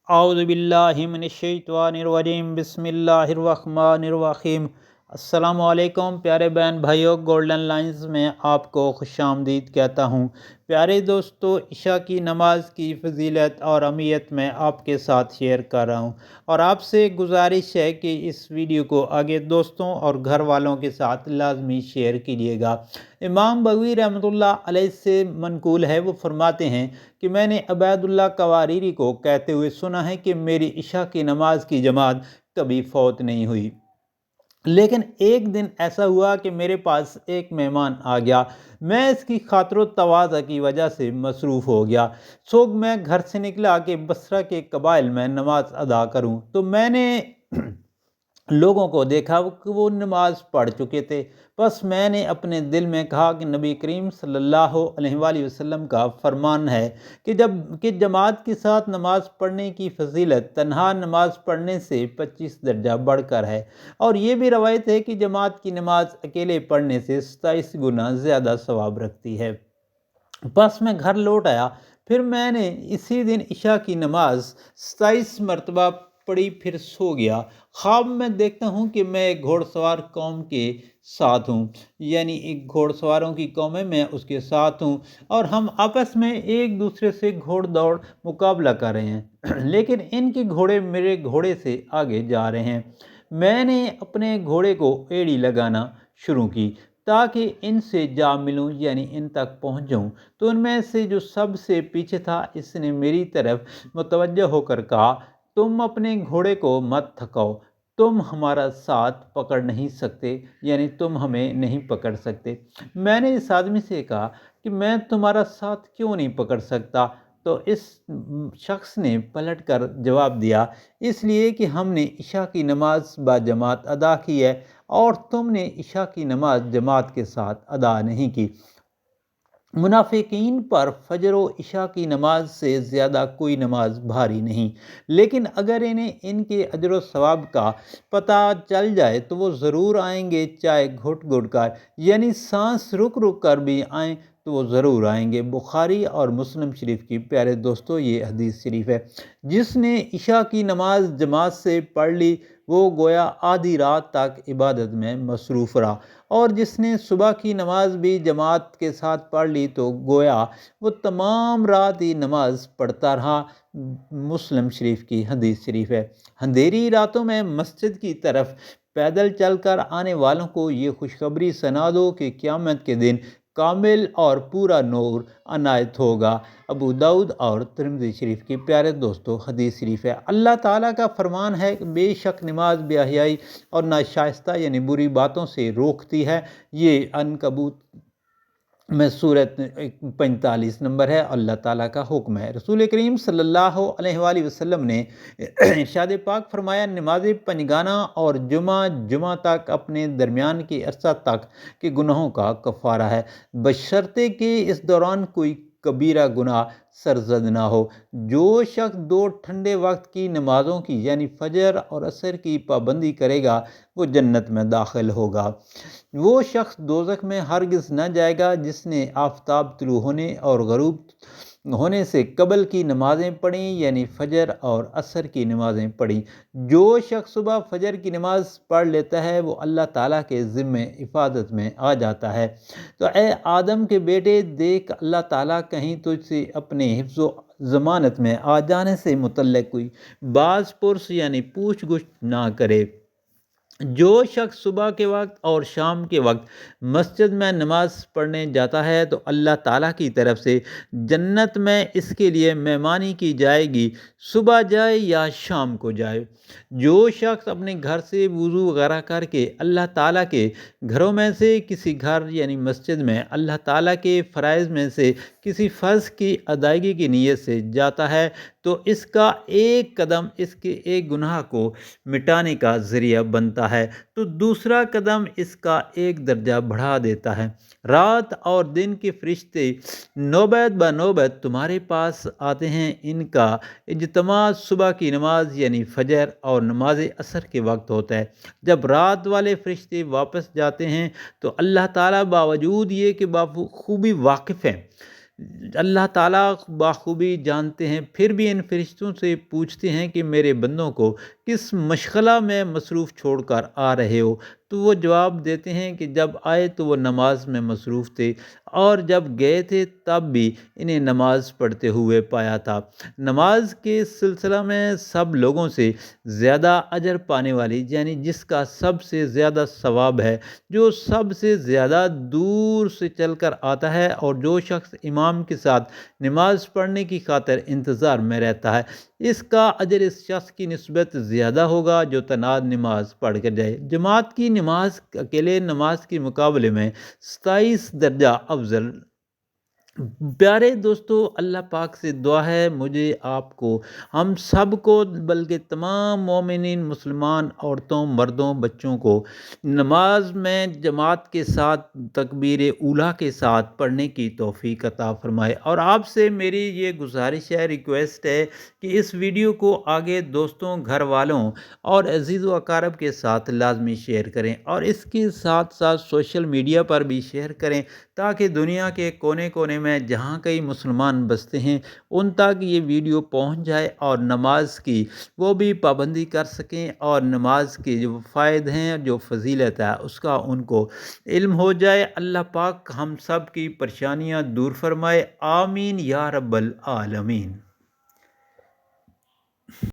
اعوذ باللہ من الشیطان الرجیم بسم اللہ الرحمن الرحیم۔ السلام علیکم پیارے بہن بھائیوں، گولڈن لائنز میں آپ کو خوش آمدید کہتا ہوں۔ پیارے دوستو، عشاء کی نماز کی فضیلت اور اہمیت میں آپ کے ساتھ شیئر کر رہا ہوں، اور آپ سے گزارش ہے کہ اس ویڈیو کو آگے دوستوں اور گھر والوں کے ساتھ لازمی شیئر کیجیے گا۔ امام بغوی رحمۃ اللہ علیہ سے منقول ہے، وہ فرماتے ہیں کہ میں نے عبید اللہ قواریری کو کہتے ہوئے سنا ہے کہ میری عشاء کی نماز کی جماعت کبھی فوت نہیں ہوئی، لیکن ایک دن ایسا ہوا کہ میرے پاس ایک مہمان آ گیا۔ میں اس کی خاطر و تواضع کی وجہ سے مصروف ہو گیا، سو میں گھر سے نکلا کہ بصرہ کے قبائل میں نماز ادا کروں، تو میں نے لوگوں کو دیکھا کہ وہ نماز پڑھ چکے تھے۔ بس میں نے اپنے دل میں کہا کہ نبی کریم صلی اللہ علیہ وآلہ وسلم کا فرمان ہے کہ جماعت کے ساتھ نماز پڑھنے کی فضیلت تنہا نماز پڑھنے سے 25 درجہ بڑھ کر ہے، اور یہ بھی روایت ہے کہ جماعت کی نماز اکیلے پڑھنے سے 27 گنا زیادہ ثواب رکھتی ہے۔ بس میں گھر لوٹ آیا، پھر میں نے اسی دن عشاء کی نماز 27 مرتبہ پڑھی، پھر سو گیا۔ خواب میں دیکھتا ہوں کہ میں ایک گھوڑ سوار قوم کے ساتھ ہوں، یعنی ایک گھوڑ سواروں کی قوم ہے، میں اس کے ساتھ ہوں، اور ہم آپس میں ایک دوسرے سے گھوڑ دوڑ مقابلہ کر رہے ہیں، لیکن ان کے گھوڑے میرے گھوڑے سے آگے جا رہے ہیں۔ میں نے اپنے گھوڑے کو ایڑی لگانا شروع کی تاکہ ان سے جا ملوں، یعنی ان تک پہنچ جاؤں، تو ان میں سے جو سب سے پیچھے تھا اس نے میری طرف متوجہ ہو کر کہا، تم اپنے گھوڑے کو مت تھکاؤ، تم ہمارا ساتھ پکڑ نہیں سکتے، یعنی تم ہمیں نہیں پکڑ سکتے۔ میں نے اس آدمی سے کہا کہ میں تمہارا ساتھ کیوں نہیں پکڑ سکتا؟ تو اس شخص نے پلٹ کر جواب دیا، اس لیے کہ ہم نے عشاء کی نماز با جماعت ادا کی ہے، اور تم نے عشاء کی نماز جماعت کے ساتھ ادا نہیں کی۔ منافقین پر فجر و عشاء کی نماز سے زیادہ کوئی نماز بھاری نہیں، لیکن اگر انہیں ان کے اجر و ثواب کا پتہ چل جائے تو وہ ضرور آئیں گے، چاہے گھٹ گھٹ کر، یعنی سانس رک رک کر بھی آئیں تو وہ ضرور آئیں گے۔ بخاری اور مسلم شریف کی پیارے دوستو یہ حدیث شریف ہے۔ جس نے عشاء کی نماز جماعت سے پڑھ لی وہ گویا آدھی رات تک عبادت میں مصروف رہا، اور جس نے صبح کی نماز بھی جماعت کے ساتھ پڑھ لی تو گویا وہ تمام رات ہی نماز پڑھتا رہا۔ مسلم شریف کی حدیث شریف ہے۔ اندھیری راتوں میں مسجد کی طرف پیدل چل کر آنے والوں کو یہ خوشخبری سنا دو کہ قیامت کے دن کامل اور پورا نور عنایت ہوگا۔ ابو داؤد اور ترمذی شریف کی پیارے دوستو حدیث شریف ہے۔ اللہ تعالیٰ کا فرمان ہے کہ بے شک نماز بے حیائی اور ناشائستہ یعنی بری باتوں سے روکتی ہے۔ یہ عنکبوت میں سورت 45 نمبر ہے، اللہ تعالیٰ کا حکم ہے۔ رسول کریم صلی اللہ علیہ وآلہ وسلم نے ارشاد پاک فرمایا، نماز پنجگانہ اور جمعہ تک اپنے درمیان کے عرصہ تک کے گناہوں کا کفارہ ہے، بشرطے کہ اس دوران کوئی کبیرہ گناہ سرزد نہ ہو۔ جو شخص دو ٹھنڈے وقت کی نمازوں کی یعنی فجر اور عصر کی پابندی کرے گا وہ جنت میں داخل ہوگا۔ وہ شخص دوزخ میں ہرگز نہ جائے گا جس نے آفتاب طلوع ہونے اور غروب ہونے سے قبل کی نمازیں پڑھیں، یعنی فجر اور عصر کی نمازیں پڑھیں۔ جو شخص صبح فجر کی نماز پڑھ لیتا ہے وہ اللہ تعالیٰ کے ذمے حفاظت میں آ جاتا ہے۔ تو اے آدم کے بیٹے، دیکھ اللہ تعالیٰ کہیں تجھ سے اپنے حفظ و ضمانت میں آ جانے سے متعلق کوئی باز پرس یعنی پوچھ گچھ نہ کرے۔ جو شخص صبح کے وقت اور شام کے وقت مسجد میں نماز پڑھنے جاتا ہے تو اللہ تعالیٰ کی طرف سے جنت میں اس کے لیے مہمانی کی جائے گی، صبح جائے یا شام کو جائے۔ جو شخص اپنے گھر سے وضو وغیرہ کر کے اللہ تعالیٰ کے گھروں میں سے کسی گھر یعنی مسجد میں اللہ تعالیٰ کے فرائض میں سے کسی فرض کی ادائیگی کی نیت سے جاتا ہے تو اس کا ایک قدم اس کے ایک گناہ کو مٹانے کا ذریعہ بنتا ہے، تو دوسرا قدم اس کا ایک درجہ بڑھا دیتا ہے۔ رات اور دن کے فرشتے نوبت بہ نوبت تمہارے پاس آتے ہیں، ان کا اجتماع صبح کی نماز یعنی فجر اور نماز عصر کے وقت ہوتا ہے۔ جب رات والے فرشتے واپس جاتے ہیں تو اللہ تعالیٰ باوجود یہ کہ بخوبی واقف ہیں اللہ تعالیٰ بخوبی جانتے ہیں، پھر بھی ان فرشتوں سے پوچھتے ہیں کہ میرے بندوں کو کس مشغلہ میں مصروف چھوڑ کر آ رہے ہو؟ تو وہ جواب دیتے ہیں کہ جب آئے تو وہ نماز میں مصروف تھے، اور جب گئے تھے تب بھی انہیں نماز پڑھتے ہوئے پایا تھا۔ نماز کے سلسلہ میں سب لوگوں سے زیادہ اجر پانے والی، یعنی جس کا سب سے زیادہ ثواب ہے، جو سب سے زیادہ دور سے چل کر آتا ہے، اور جو شخص امام کے ساتھ نماز پڑھنے کی خاطر انتظار میں رہتا ہے، اس کا اجر اس شخص کی نسبت زیادہ ہوگا جو تنہا نماز پڑھ کر جائے۔ جماعت کی نماز اکیلے نماز کے مقابلے میں 27 درجہ افضل۔ پیارے دوستو، اللہ پاک سے دعا ہے مجھے، آپ کو، ہم سب کو، بلکہ تمام مومنین مسلمان عورتوں، مردوں، بچوں کو نماز میں جماعت کے ساتھ تکبیر اولیٰ کے ساتھ پڑھنے کی توفیق عطا فرمائے۔ اور آپ سے میری یہ گزارش ہے، ریکویسٹ ہے کہ اس ویڈیو کو آگے دوستوں، گھر والوں اور عزیز و اقارب کے ساتھ لازمی شیئر کریں، اور اس کے ساتھ ساتھ سوشل میڈیا پر بھی شیئر کریں، تاکہ دنیا کے کونے کونے میں جہاں کئی مسلمان بستے ہیں ان تک یہ ویڈیو پہنچ جائے، اور نماز کی وہ بھی پابندی کر سکیں، اور نماز کے جو فائد ہیں، جو فضیلت ہے، اس کا ان کو علم ہو جائے۔ اللہ پاک ہم سب کی پریشانیاں دور فرمائے، آمین یا رب العالمین۔